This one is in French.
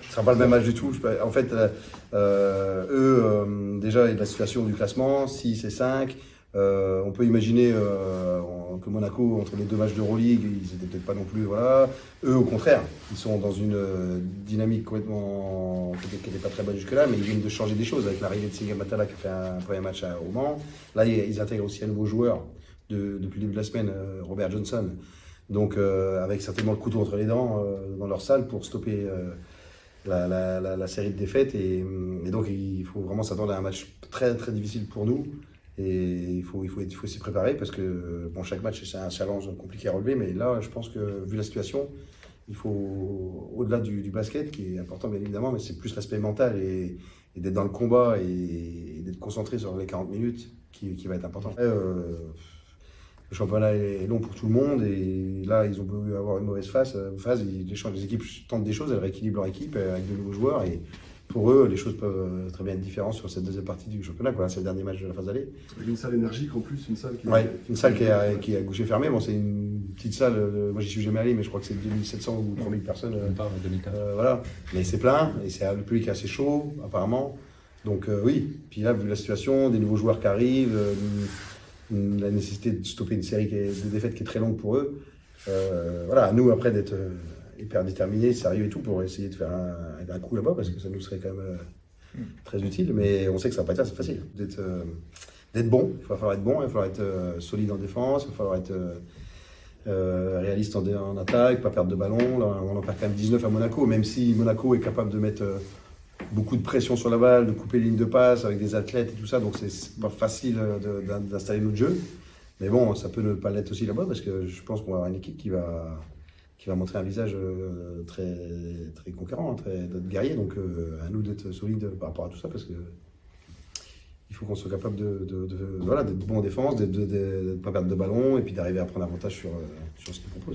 Ce ne sera pas le même match du tout. En fait, eux, déjà, il y a la situation du classement, 6 et 5. On peut imaginer que Monaco, entre les deux matchs d'Euroleague, ils n'étaient peut-être pas non plus. Voilà. Eux, au contraire, ils sont dans une dynamique complètement. Peut-être qu'elle n'est pas très bonne jusque-là, mais ils viennent de changer des choses avec l'arrivée de Singa Matala qui a fait un premier match au Mans. Là, ils intègrent aussi un nouveau joueur depuis le début de la semaine, Robert Johnson. Donc, avec certainement le couteau entre les dents dans leur salle pour stopper la série de défaites. Et donc, il faut vraiment s'attendre à un match très, très difficile pour nous. Et il faut s'y préparer parce que bon, chaque match, c'est un challenge compliqué à relever. Mais là, je pense que, vu la situation, il faut, au-delà du basket, qui est important bien évidemment, mais c'est plus l'aspect mental et d'être dans le combat et d'être concentré sur les 40 minutes qui va être important. Le championnat est long pour tout le monde et là, ils ont pu avoir une mauvaise phase. Les équipes tentent des choses, elles rééquilibrent leur équipe avec de nouveaux joueurs et pour eux, les choses peuvent très bien être différentes sur cette deuxième partie du championnat. C'est le dernier match de la phase d'aller. Avec une salle énergique en plus, une salle qui une salle qui est à guichet fermé. Bon, c'est une petite salle, moi j'y suis jamais allé, mais je crois que c'est 2700 ou 3000 personnes. Voilà. Mais c'est plein et le public est assez chaud, apparemment. Donc oui, puis là, vu la situation, des nouveaux joueurs qui arrivent, la nécessité de stopper une série de défaites qui est très longue pour eux. Voilà, à nous après d'être hyper déterminés, sérieux et tout pour essayer de faire un coup là-bas parce que ça nous serait quand même très utile. Mais on sait que ça va pas être facile d'être bon. Il va falloir être bon, il va falloir être solide en défense, il va falloir être réaliste en attaque, pas perdre de ballon. Là, on en perd quand même 19 à Monaco, même si Monaco est capable de mettre beaucoup de pression sur la balle, de couper les lignes de passe avec des athlètes et tout ça, donc c'est pas facile d'installer notre jeu. Mais bon, ça peut ne pas l'être aussi là-bas parce que je pense qu'on va avoir une équipe qui va montrer un visage très, très conquérant, très guerrier. Donc à nous d'être solides par rapport à tout ça parce que il faut qu'on soit capable d'être bon en défense, de ne pas perdre de ballon et puis d'arriver à prendre avantage sur ce qu'ils proposent.